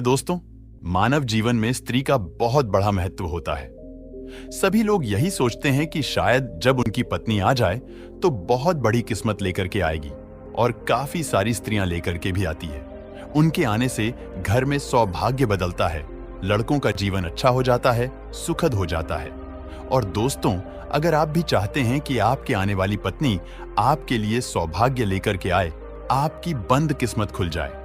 दोस्तों, मानव जीवन में स्त्री का बहुत बड़ा महत्व होता है। सभी लोग यही सोचते हैं कि शायद जब उनकी पत्नी आ जाए तो बहुत बड़ी किस्मत लेकर के आएगी, और काफी सारी स्त्रियां लेकर के भी आती है। उनके आने से घर में सौभाग्य बदलता है, लड़कों का जीवन अच्छा हो जाता है, सुखद हो जाता है। और दोस्तों, अगर आप भी चाहते हैं कि आपके आने वाली पत्नी आपके लिए सौभाग्य लेकर के आए, आपकी बंद किस्मत खुल जाए,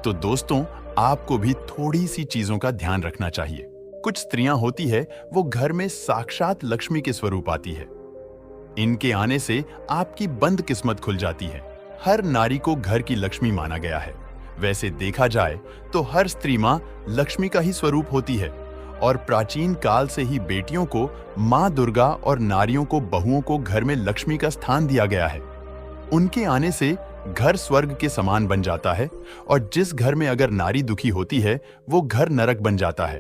तो दोस्तों आपको भी थोड़ी सी चीजों का ध्यान रखना चाहिए। कुछ स्त्रियां होती है, वो घर में साक्षात लक्ष्मी के स्वरूप आती है। इनके आने से आपकी बंद किस्मत खुल जाती है। हर नारी को घर की लक्ष्मी माना गया है। वैसे देखा जाए तो हर स्त्री मां लक्ष्मी का ही स्वरूप होती है, और प्राचीन काल से ही बेटियों को मां दुर्गा और नारियों को, बहुओं को घर में लक्ष्मी का स्थान दिया गया है। उनके आने से घर स्वर्ग के समान बन जाता है, और जिस घर में अगर नारी दुखी होती है वो घर नरक बन जाता है।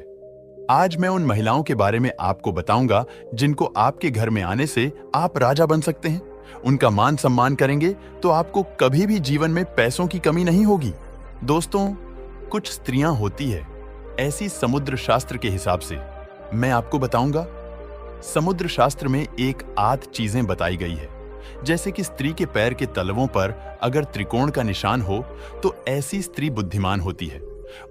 आज मैं उन महिलाओं के बारे में आपको बताऊंगा जिनको आपके घर में आने से आप राजा बन सकते हैं। उनका मान सम्मान करेंगे तो आपको कभी भी जीवन में पैसों की कमी नहीं होगी। दोस्तों, कुछ स्त्रियां होती है ऐसी समुद्र शास्त्र के हिसाब से, मैं आपको बताऊंगा। समुद्र शास्त्र में एक 8 चीजें बताई गई है। जैसे कि स्त्री के पैर के तलवों पर अगर त्रिकोण का निशान हो तो ऐसी स्त्री बुद्धिमान होती है।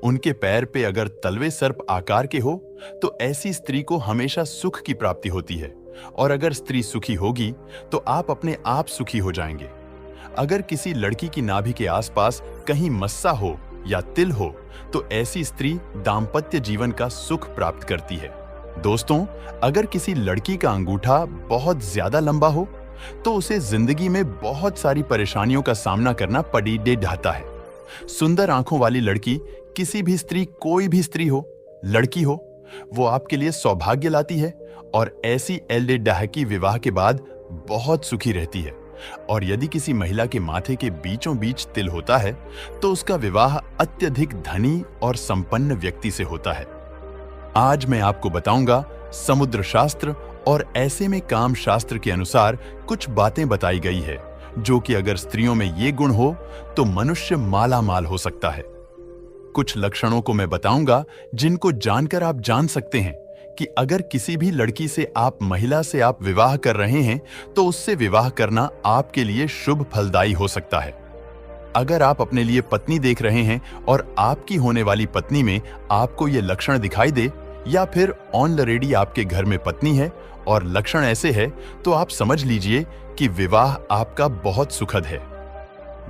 उनके पैर पे अगर तलवे सर्प आकार के हो तो ऐसी स्त्री को हमेशा सुख की प्राप्ति होती है, और अगर स्त्री सुखी होगी तो आप अपने आप सुखी हो जाएंगे। अगर किसी लड़की की नाभि के आसपास कहीं मस्सा हो या तिल हो तो ऐसी स्त्री दाम्पत्य जीवन का सुख प्राप्त करती है। दोस्तों, अगर किसी लड़की का अंगूठा बहुत ज्यादा लंबा हो तो उसे जिंदगी में बहुत सारी परेशानियों का सामना करना पड़ीडे ढाता है। सुंदर आंखों वाली लड़की, किसी भी स्त्री, कोई भी स्त्री हो, लड़की हो, वो आपके लिए सौभाग्य लाती है, और ऐसी एल्डे डहकी विवाह के बाद बहुत सुखी रहती है। और यदि किसी महिला के माथे के बीचों बीच तिल होता है तो उसका विवाह अत्यधिक धनी और संपन्न व्यक्ति से होता है। आज मैं आपको बताऊंगा समुद्र शास्त्र और ऐसे में काम शास्त्र के अनुसार कुछ बातें बताई गई है, जो कि अगर स्त्रियों में ये गुण हो तो मनुष्य माला माल हो सकता है। कुछ लक्षणों को मैं बताऊंगा जिनको जानकर आप जान सकते हैं कि अगर किसी भी लड़की से, आप महिला से आप विवाह कर रहे हैं तो उससे विवाह करना आपके लिए शुभ फलदायी हो सकता है। अगर आप अपने लिए पत्नी देख रहे हैं और आपकी होने वाली पत्नी में आपको ये लक्षण दिखाई दे, या फिर ऑलरेडी आपके घर में पत्नी है और लक्षण ऐसे है, तो आप समझ लीजिए कि विवाह आपका बहुत सुखद है।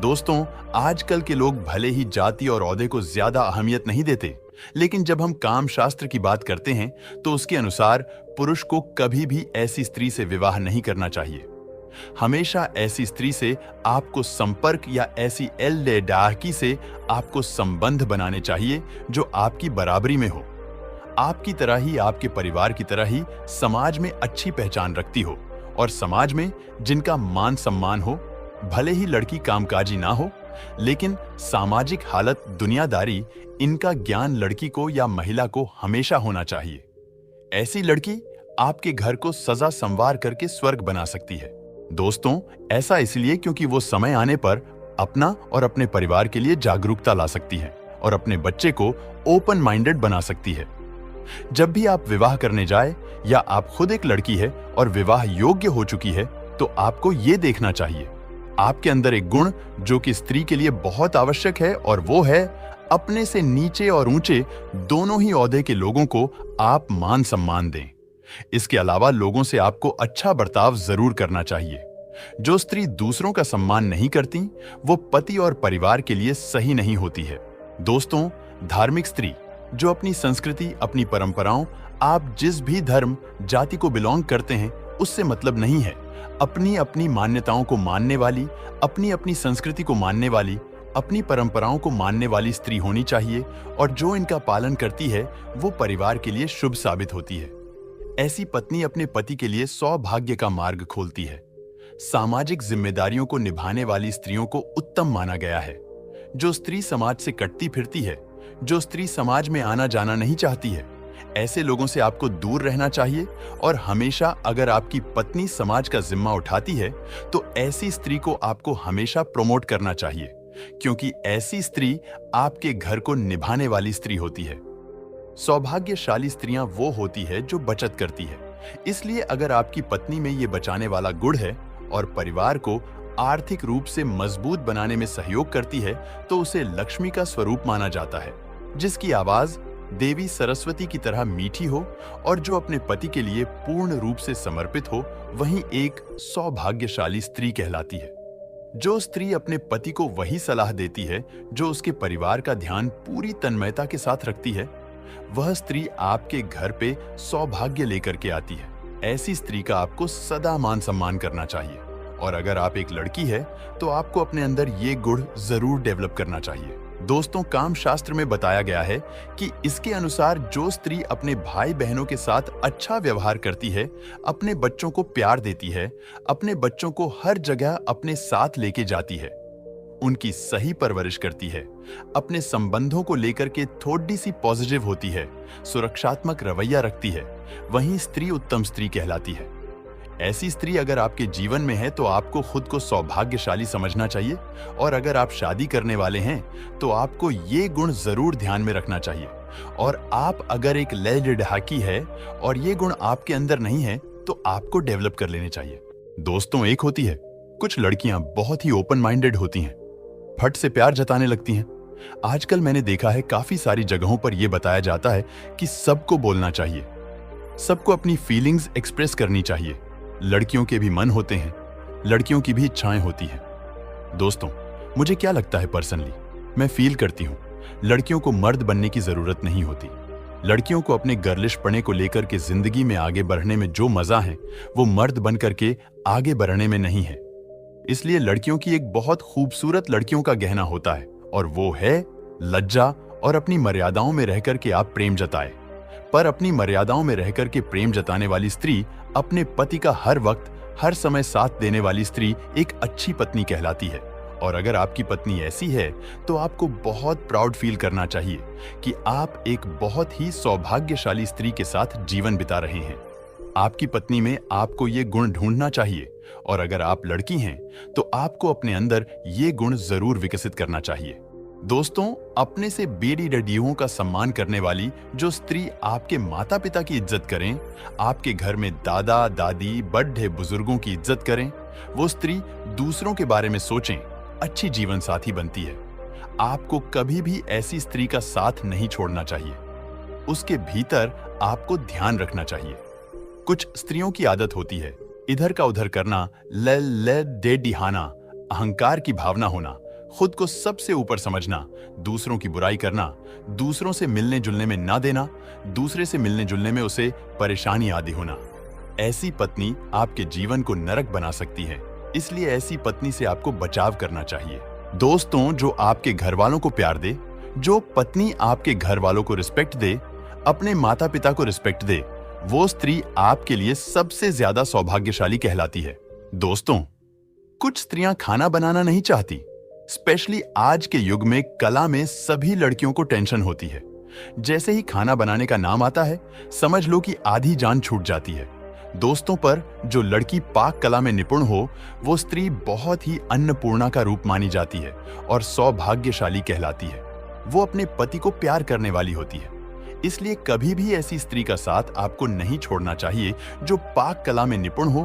दोस्तों, आजकल के लोग भले ही जाति और ओहदे को ज्यादा अहमियत नहीं देते, लेकिन जब हम काम शास्त्र की बात करते हैं तो उसके अनुसार पुरुष को कभी भी ऐसी स्त्री से विवाह नहीं करना चाहिए। हमेशा ऐसी स्त्री से आपको संपर्क या ऐसी एल्डे डाहकी से आपको संबंध बनाने चाहिए जो आपकी बराबरी में हो, आपकी तरह ही, आपके परिवार की तरह ही समाज में अच्छी पहचान रखती हो, और समाज में जिनका मान सम्मान हो। भले ही लड़की कामकाजी ना हो, लेकिन सामाजिक हालत, दुनियादारी, इनका ज्ञान लड़की को या महिला को हमेशा होना चाहिए। ऐसी लड़की आपके घर को सजा संवार करके स्वर्ग बना सकती है। दोस्तों, ऐसा इसलिए क्योंकि वो समय आने पर अपना और अपने परिवार के लिए जागरूकता ला सकती है और अपने बच्चे को ओपन माइंडेड बना सकती है। जब भी आप विवाह करने जाए, या आप खुद एक लड़की है और विवाह योग्य हो चुकी है, तो आपको ये देखना चाहिए आपके अंदर एक गुण जो कि स्त्री के लिए बहुत आवश्यक है, और वो है अपने से नीचे और ऊंचे दोनों ही ओहदे के लोगों को आप मान सम्मान दें। इसके अलावा लोगों से आपको अच्छा बर्ताव जरूर करना चाहिए। जो स्त्री दूसरों का सम्मान नहीं करती, वो पति और परिवार के लिए सही नहीं होती है। दोस्तों, धार्मिक स्त्री जो अपनी संस्कृति, अपनी परंपराओं, आप जिस भी धर्म जाति को बिलोंग करते हैं उससे मतलब नहीं है, अपनी अपनी मान्यताओं को मानने वाली, अपनी अपनी संस्कृति को मानने वाली, अपनी परंपराओं को मानने वाली स्त्री होनी चाहिए, और जो इनका पालन करती है वो परिवार के लिए शुभ साबित होती है। ऐसी पत्नी अपने पति के लिए सौभाग्य का मार्ग खोलती है। सामाजिक जिम्मेदारियों को निभाने वाली स्त्रियों को उत्तम माना गया है। जो स्त्री समाज से कटती फिरती है, जो स्त्री समाज में आना जाना नहीं चाहती है, ऐसे लोगों से आपको दूर रहना चाहिए। और हमेशा अगर आपकी पत्नी समाज का जिम्मा उठाती है तो ऐसी स्त्री को आपको हमेशा प्रमोट करना चाहिए, क्योंकि ऐसी स्त्री आपके घर को निभाने वाली स्त्री होती है। सौभाग्यशाली स्त्रियां वो होती है जो बचत करती है। इसलिए अगर आपकी पत्नी में ये बचाने वाला गुण है और परिवार को आर्थिक रूप से मजबूत बनाने में सहयोग करती है, तो उसे लक्ष्मी का स्वरूप माना जाता है, जिसकी आवाज देवी सरस्वती की तरह मीठी हो और जो अपने पति के लिए पूर्ण रूप से समर्पित हो, वही एक सौभाग्यशाली स्त्री कहलाती है। जो स्त्री अपने पति को वही सलाह देती है जो उसके परिवार का ध्यान पूरी तन्मयता के साथ रखती है, वह स्त्री आपके घर पे सौभाग्य लेकर के आती है। ऐसी स्त्री का आपको सदा मान सम्मान करना चाहिए। और अगर आप एक लड़की है तो आपको अपने अंदर ये गुण जरूर डेवलप करना चाहिए। दोस्तों, काम शास्त्र में बताया गया है कि इसके अनुसार जो स्त्री अपने भाई बहनों के साथ अच्छा व्यवहार करती है, अपने बच्चों को प्यार देती है, अपने बच्चों को हर जगह अपने साथ लेके जाती है, उनकी सही परवरिश करती है, अपने संबंधों को लेकर के थोड़ी सी पॉजिटिव होती है, सुरक्षात्मक रवैया रखती है, वही स्त्री उत्तम स्त्री कहलाती है। ऐसी स्त्री अगर आपके जीवन में है तो आपको खुद को सौभाग्यशाली समझना चाहिए। और अगर आप शादी करने वाले हैं तो आपको ये गुण जरूर ध्यान में रखना चाहिए। और आप अगर एक लड़की है और ये गुण आपके अंदर नहीं है तो आपको डेवलप कर लेने चाहिए। दोस्तों, एक होती है, कुछ लड़कियां बहुत ही ओपन माइंडेड होती हैं, फट से प्यार जताने लगती हैं। आजकल मैंने देखा है काफी सारी जगहों पर यह बताया जाता है कि सबको बोलना चाहिए, सबको अपनी फीलिंग्स एक्सप्रेस करनी चाहिए। लड़कियों के भी मन होते हैं, लड़कियों की भी इच्छाएं होती हैं। दोस्तों, मुझे क्या लगता है, पर्सनली मैं फील करती हूं, लड़कियों को मर्द बनने की जरूरत नहीं होती। लड़कियों को अपने गर्लिशपने को लेकर के जिंदगी में आगे बढ़ने में जो मजा है वो मर्द बन करके आगे बढ़ने में नहीं है। इसलिए लड़कियों की एक बहुत खूबसूरत लड़कियों का गहना होता है और वो है लज्जा और अपनी मर्यादाओं में रहकर के आप प्रेम जताए। पर अपनी मर्यादाओं में रहकर के प्रेम जताने वाली स्त्री, अपने पति का हर वक्त हर समय साथ देने वाली स्त्री एक अच्छी पत्नी कहलाती है। और अगर आपकी पत्नी ऐसी है तो आपको बहुत प्राउड फील करना चाहिए कि आप एक बहुत ही सौभाग्यशाली स्त्री के साथ जीवन बिता रहे हैं। आपकी पत्नी में आपको ये गुण ढूंढना चाहिए। और अगर आप लड़की हैं तो आपको अपने अंदर ये गुण जरूर विकसित करना चाहिए। दोस्तों, अपने से बेटी डडियों का सम्मान करने वाली जो स्त्री आपके माता पिता की इज्जत करें, आपके घर में दादा दादी बड़े बुजुर्गों की इज्जत करें, वो स्त्री दूसरों के बारे में सोचें, अच्छी जीवन साथी बनती है। आपको कभी भी ऐसी स्त्री का साथ नहीं छोड़ना चाहिए। उसके भीतर आपको ध्यान रखना चाहिए। कुछ स्त्रियों की आदत होती है इधर का उधर करना, ले दे डिहाना, अहंकार की भावना होना, खुद को सबसे ऊपर समझना, दूसरों की बुराई करना, दूसरों से मिलने जुलने में ना देना, दूसरे से मिलने जुलने में उसे परेशानी आदि होना। ऐसी पत्नी आपके जीवन को नरक बना सकती है। इसलिए ऐसी पत्नी से आपको बचाव करना चाहिए। दोस्तों, जो आपके घर वालों को प्यार दे, जो पत्नी आपके घर वालों को रिस्पेक्ट दे, अपने माता पिता को रिस्पेक्ट दे, वो स्त्री आपके लिए सबसे ज्यादा सौभाग्यशाली कहलाती है। दोस्तों, कुछ स्त्रियां खाना बनाना नहीं चाहती। स्पेशली आज के युग में कला में सभी लड़कियों को टेंशन होती है। जैसे ही खाना बनाने का नाम आता है, समझ लो कि आधी जान छूट जाती है। दोस्तों, पर जो लड़की पाक कला में निपुण हो, वो स्त्री बहुत ही अन्नपूर्णा का रूप मानी जाती है और सौभाग्यशाली कहलाती है। वो अपने पति को प्यार करने वाली होती है। इसलिए कभी भी ऐसी स्त्री का साथ आपको नहीं छोड़ना चाहिए जो पाक कला में निपुण हो,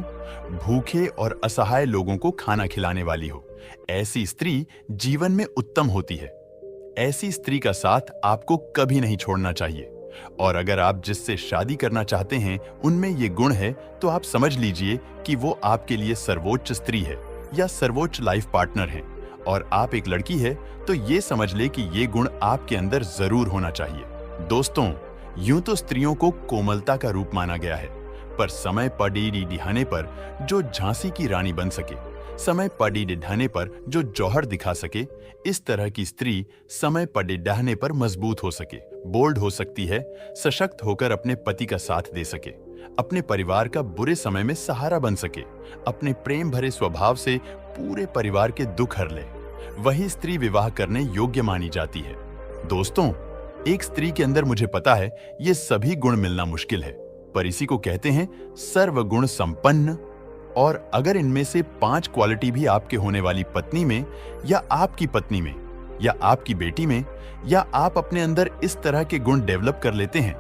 भूखे और असहाय लोगों को खाना खिलाने वाली हो। ऐसी स्त्री जीवन में उत्तम होती है। ऐसी स्त्री का साथ आपको कभी नहीं छोड़ना चाहिए। और अगर आप जिससे शादी करना चाहते हैं उनमें ये गुण है तो आप समझ लीजिए कि वो आपके लिए सर्वोच्च स्त्री है या सर्वोच्च लाइफ पार्टनर है। और आप एक लड़की है तो ये समझ ले कि ये गुण आपके अंदर जरूर होना चाहिए। दोस्तों, यूं तो स्त्रियों को कोमलता का रूप माना गया है, पर समय पड़ी ढाने पर जो झांसी की रानी बन सके, समय पड़ी ढाने पर जो जौहर दिखा सके, इस तरह की स्त्री समय पड़े ढहने पर मजबूत हो सके, बोल्ड हो सकती है, सशक्त होकर अपने पति का साथ दे सके, अपने परिवार का बुरे समय में सहारा बन सके, अपने प्रेम भरे स्वभाव से पूरे परिवार के दुख हर ले, वही स्त्री विवाह करने योग्य मानी जाती है। दोस्तों, एक स्त्री के अंदर मुझे पता है ये सभी गुण मिलना मुश्किल है, पर इसी को कहते हैं सर्वगुण संपन्न, और अगर इनमें से 5 क्वालिटी भी आपके होने वाली पत्नी में, या आपकी पत्नी में, या आपकी बेटी में, या आप अपने अंदर इस तरह के गुण डेवलप कर लेते हैं,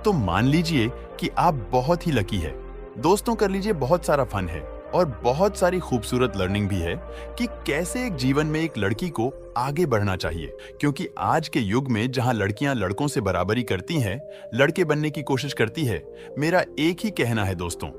तो मान लीजिए कि आप बहुत ही लकी है। दोस्तों, कर लीजिए बहुत सारा फन है और बहुत सारी खूबसूरत लर्निंग भी है कि कैसे एक जीवन में एक लड़की को आगे बढ़ना चाहिए, क्योंकि आज के युग में जहां लड़कियां लड़कों से बराबरी करती हैं, लड़के बनने की कोशिश करती है, मेरा एक ही कहना है दोस्तों,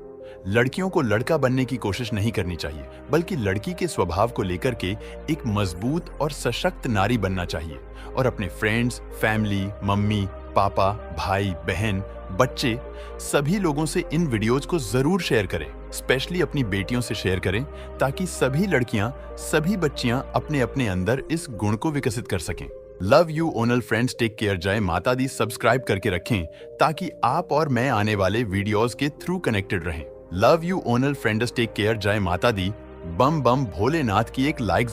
लड़कियों को लड़का बनने की कोशिश नहीं करनी चाहिए, बल्कि लड़की के स्वभाव को लेकर के एक मजबूत और सशक्त नारी बनना चाहिए और अपने फ्रेंड्स, फैमिली, मम्मी, पापा, भाई, बहन, बच्चे, सभी लोगों से इन वीडियोज को जरूर शेयर करें, स्पेशली अपनी बेटियों से शेयर करें, ताकि सभी लड़कियां, सभी बच्चियां अपने अपने अंदर इस गुण को विकसित कर सकें। लव यू ओनल फ्रेंड्स, टेक केयर, जय माता दी सब्सक्राइब करके रखें ताकि आप और मैं आने वाले वीडियोस के थ्रू कनेक्टेड रहें। लव यू ओनल फ्रेंड्स, टेक केयर, जय माता दी, बम बम भोलेनाथ की एक लाइक